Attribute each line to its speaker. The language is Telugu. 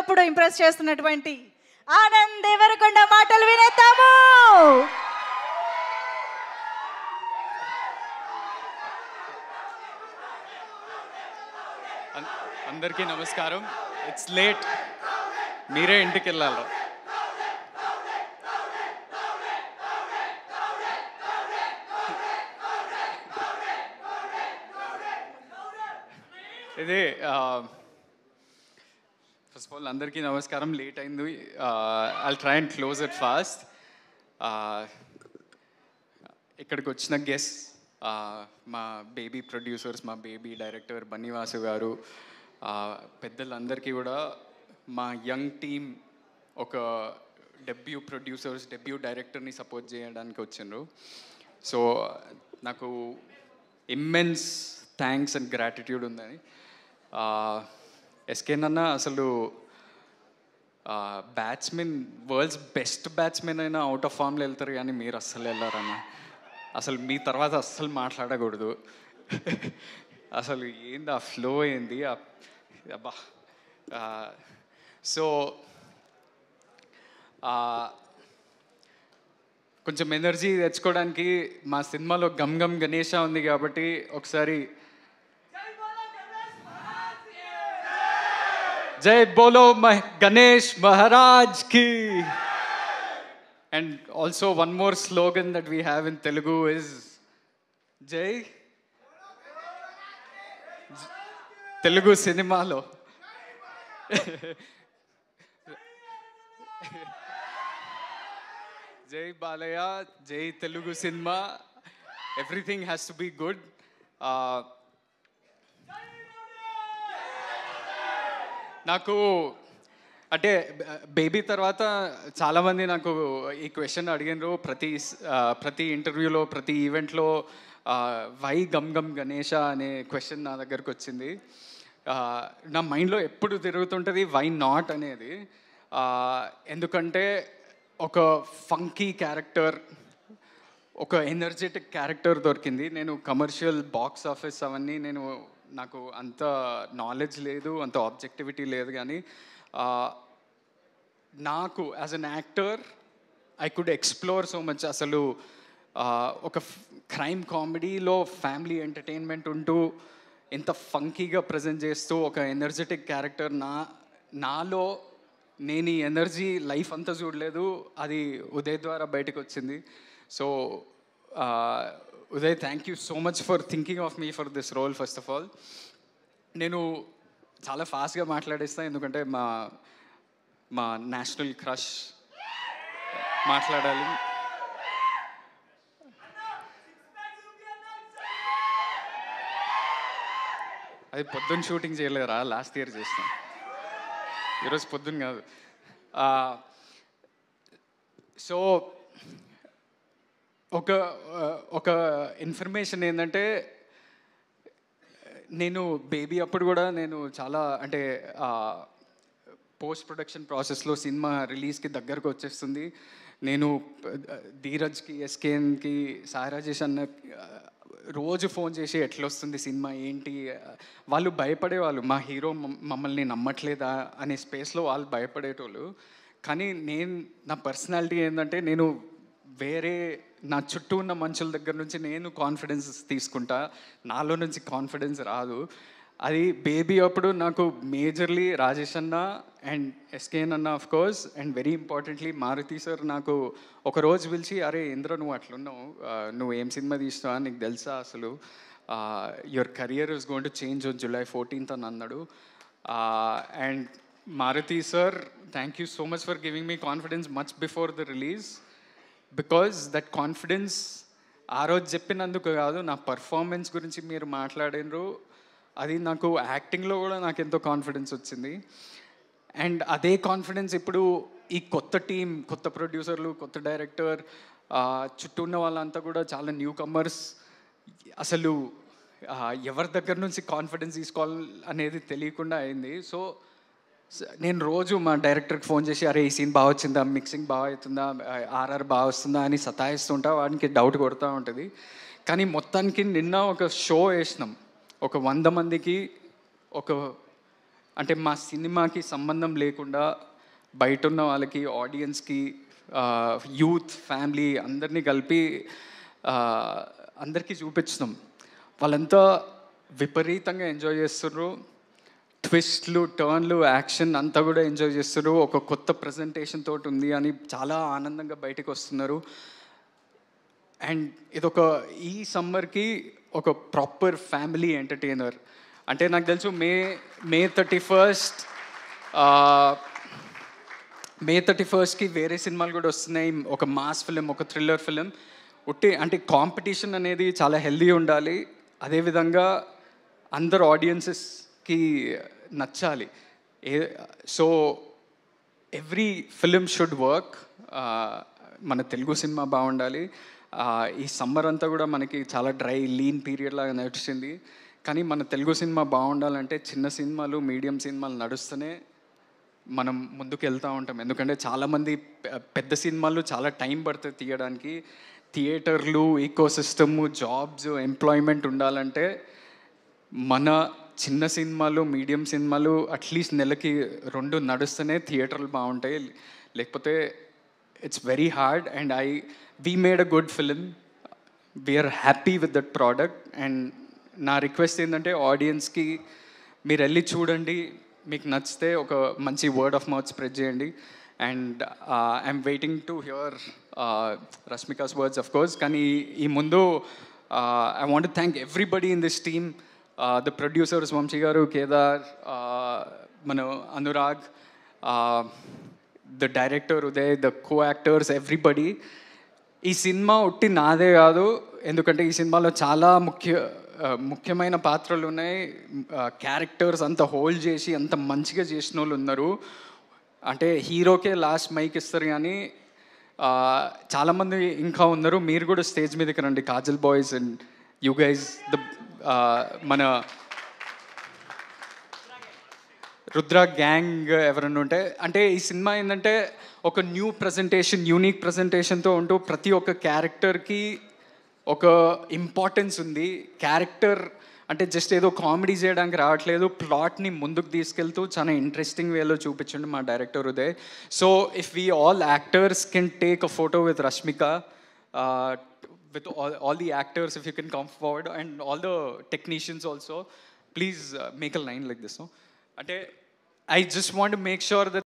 Speaker 1: ఎప్పటికప్పుడు ఇంప్రెస్ చేస్తున్నటువంటి ఆనంద్ దేవరకొండ మాటలు వినేద్దాము.
Speaker 2: అందరికీ నమస్కారం. ఇట్స్ లేట్, మీరే ఇంటికి వెళ్ళాలి. ఇదే ఫస్ట్ ఆఫ్ ఆల్ అందరికీ నమస్కారం. లేట్ అయింది. I'll try and close it fast. ఇక్కడికి వచ్చిన గెస్ట్, మా బేబీ ప్రొడ్యూసర్స్, మా బేబీ డైరెక్టర్ బన్నీవాసు గారు, పెద్దలందరికీ కూడా, మా యంగ్ టీమ్, ఒక డెబ్యూ ప్రొడ్యూసర్స్, డెబ్యూ డైరెక్టర్ని సపోర్ట్ చేయడానికి వచ్చిండ్రు. సో నాకు ఇమ్మెన్స్ థ్యాంక్స్ అండ్ గ్రాటిట్యూడ్ ఉందని. ఎస్కేన్ అన్న అసలు బ్యాట్స్మెన్, వరల్డ్స్ బెస్ట్ బ్యాట్స్మెన్ అయినా అవుట్ ఆఫ్ ఫామ్లో వెళ్తారు, కానీ మీరు అస్సలు వెళ్ళారన్న. అసలు మీ తర్వాత అస్సలు మాట్లాడకూడదు. అసలు ఏంది ఆ ఫ్లో, ఏంది అబ్బా. సో కొంచెం ఎనర్జీ తెచ్చుకోవడానికి మా సినిమాలో గమ్ గమ్ గణేష ఉంది కాబట్టి ఒకసారి జై బోలో గణేష్ మహారాజ్ కి. And also one more slogan that we have in Telugu is Jai Telugu సినిమాలో జై బాలయ్య, జై తెలుగు సినిమా, everything has to be good. నాకు అంటే బేబీ తర్వాత చాలామంది నాకు ఈ క్వశ్చన్ అడిగినారు. ప్రతి ఇంటర్వ్యూలో, ప్రతి ఈవెంట్లో వై గమ్ గమ్ గణేష అనే క్వశ్చన్ నా దగ్గరకు వచ్చింది. నా మైండ్లో ఎప్పుడు తిరుగుతుంటుంది వై నాట్ అనేది. ఎందుకంటే ఒక ఫంకీ క్యారెక్టర్, ఒక ఎనర్జెటిక్ క్యారెక్టర్ దొరికింది. నేను కమర్షియల్ బాక్స్ ఆఫీస్ అవన్నీ నాకు అంత నాలెడ్జ్ లేదు, అంత ఆబ్జెక్టివిటీ లేదు, కానీ నాకు as an actor I could explore so much. అసలు ఒక క్రైమ్ కామెడీలో ఫ్యామిలీ ఎంటర్టైన్మెంట్ ఉంటూ ఎంత ఫంకీగా ప్రజెంట్ చేస్తూ ఒక ఎనర్జెటిక్ క్యారెక్టర్, నాలో నేను ఈ ఎనర్జీ లైఫ్ అంతా చూడలేదు, అది ఉదయ్ ద్వారా బయటకు వచ్చింది. So Uday, thank you so much for thinking of me for this role. First of all నేను చాలా ఫాస్ట్గా మాట్లాడేస్తాను, ఎందుకంటే మా నేషనల్ క్రష్ మాట్లాడాలి. అది పొద్దున్న షూటింగ్ చేయలేరా, లాస్ట్ ఇయర్ చేస్తాం, ఈరోజు పొద్దున్న కాదు. సో ఒక ఇన్ఫర్మేషన్ ఏంటంటే, నేను బేబీ అప్పుడు కూడా నేను చాలా అంటే పోస్ట్ ప్రొడక్షన్ ప్రాసెస్లో సినిమా రిలీజ్కి దగ్గరకు వచ్చేస్తుంది. నేను ధీరజ్కి, ఎస్కేన్కి, సాయిరాజేష్ అన్న రోజు ఫోన్ చేసి ఎట్లా వస్తుంది సినిమా ఏంటి, వాళ్ళు భయపడేవాళ్ళు. మా హీరో మమ్మల్ని నమ్మట్లేదా అనే స్పేస్లో వాళ్ళు భయపడేటోళ్ళు. కానీ నా పర్సనాలిటీ ఏంటంటే, నేను వేరే నా చుట్టూ ఉన్న మనుషుల దగ్గర నుంచి నేను కాన్ఫిడెన్స్ తీసుకుంటా, నాలో నుంచి కాన్ఫిడెన్స్ రాదు. అది బేబీ అప్పుడు నాకు మేజర్లీ రాజేష్ అన్న అండ్ ఎస్కేఎన్ అన్న of course, and very importantly Maruthi sir నాకు ఒకరోజు పిలిచి, అరే ఇంద్ర నువ్వు అట్లున్నావు, నువ్వు ఏం సినిమా తీస్తావా, నీకు తెలుసా అసలు your career is going to change on July 14th అని అన్నాడు. And Maruthi sir, thank you so much for giving me confidence much before the release, because that confidence ఆ రోజు చెప్పినందుకు కాదు, నా పర్ఫార్మెన్స్ గురించి మీరు మాట్లాడినరు, అది నాకు యాక్టింగ్లో కూడా నాకు ఎంతో కాన్ఫిడెన్స్ వచ్చింది. అండ్ అదే కాన్ఫిడెన్స్ ఇప్పుడు ఈ కొత్త టీం, కొత్త ప్రొడ్యూసర్లు, కొత్త డైరెక్టర్, చుట్టూ ఉన్న వాళ్ళంతా కూడా చాలా న్యూ కమర్స్, అసలు ఎవరి దగ్గర నుంచి కాన్ఫిడెన్స్ తీసుకోవాలి అనేది తెలియకుండా అయింది. సో నేను రోజు మా డైరెక్టర్కి ఫోన్ చేసి, అరే ఈ సీన్ బాగా వచ్చిందా, మిక్సింగ్ బాగా అవుతుందా, ఆర్ఆర్ బాగా వస్తుందా అని సతాయిస్తుంటా, వాడికి డౌట్ కొడుతూ ఉంటుంది. కానీ మొత్తానికి నిన్న ఒక షో వేసినాం, ఒక 100 మందికి, అంటే మా సినిమాకి సంబంధం లేకుండా బయట ఉన్న వాళ్ళకి, ఆడియన్స్కి, యూత్, ఫ్యామిలీ అందరినీ కలిపి అందరికీ చూపించినాం. వాళ్ళంతా విపరీతంగా ఎంజాయ్ చేస్తున్నారు. ట్విస్ట్లు, టర్న్లు, యాక్షన్ అంతా కూడా ఎంజాయ్ చేస్తున్నారు. ఒక కొత్త ప్రజెంటేషన్ తోటి ఉంది అని చాలా ఆనందంగా బయటకు వస్తున్నారు. అండ్ ఇదొక ఈ సమ్మర్కి ఒక ప్రాపర్ ఫ్యామిలీ ఎంటర్టైనర్. అంటే నాకు తెలుసు మే 31st వేరే సినిమాలు కూడా వస్తున్నాయి. ఒక మాస్ ఫిలిం, ఒక థ్రిల్లర్ ఫిలిం. అంటే కాంపిటీషన్ అనేది చాలా హెల్దీ ఉండాలి. అదేవిధంగా అందరు ఆడియన్సెస్కి నచ్చాలి. So every film should work. మన తెలుగు సినిమా బాగుండాలి. ఈ సమ్మర్ అంతా కూడా మనకి చాలా డ్రై, లీన్ పీరియడ్ లాగా నడిచింది. కానీ మన తెలుగు సినిమా బాగుండాలంటే చిన్న సినిమాలు, మీడియం సినిమాలు నడుస్తూనే మనం ముందుకు వెళ్తూ ఉంటాం. ఎందుకంటే చాలామంది పెద్ద సినిమాలు చాలా టైం పడుతుంది తీయడానికి. థియేటర్లు, ఈకో సిస్టము, జాబ్స్, ఎంప్లాయ్మెంట్ ఉండాలంటే మన చిన్న సినిమాలు, మీడియం సినిమాలు అట్లీస్ట్ నెలకి 2 నడుస్తూనే థియేటర్లు బాగుంటాయి. లేకపోతే it's very hard. And we made a good film. We are happy with that product. And నా రిక్వెస్ట్ ఏంటంటే ఆడియన్స్కి మీరు వెళ్ళి చూడండి, మీకు నచ్చితే ఒక మంచి వర్డ్ ఆఫ్ మౌత్ స్ప్రెడ్ చేయండి. And I'm waiting to hear Rashmika's words of course. కానీ ఈ ముందు I want to thank everybody in this team. The producers Vamshi garu, Kedar, మన Anurag, the director Uday, the co actors, everybody. ఈ సినిమా ఒట్టి నాదే కాదు, ఎందుకంటే ఈ సినిమాలో చాలా ముఖ్యమైన పాత్రలు ఉన్నాయి. క్యారెక్టర్స్ అంత హోల్డ్ చేసి అంత మంచిగా చేసిన వాళ్ళు ఉన్నారు. అంటే హీరోకే లాస్ట్ మైక్ ఇస్తారు, కానీ చాలామంది ఇంకా ఉన్నారు. మీరు కూడా స్టేజ్ మీదకి రండి, Kajal boys and you guys, మన రుద్ర గ్యాంగ్ ఎవరన్నా ఉంటే. అంటే ఈ సినిమా ఏంటంటే ఒక న్యూ ప్రజెంటేషన్, యూనిక్ ప్రజెంటేషన్తో ఉంటూ ప్రతి ఒక్క క్యారెక్టర్కి ఒక ఇంపార్టెన్స్ ఉంది. క్యారెక్టర్ అంటే జస్ట్ ఏదో కామెడీ చేయడానికి రావట్లేదు, ప్లాట్ని ముందుకు తీసుకెళ్తూ చాలా ఇంట్రెస్టింగ్ వేలో చూపించండి మా director Uday. So if we all actors can take a photo with Rashmika, with all the actors, if you can come forward, and all the technicians also, please make a line like this. No? I just want to make sure that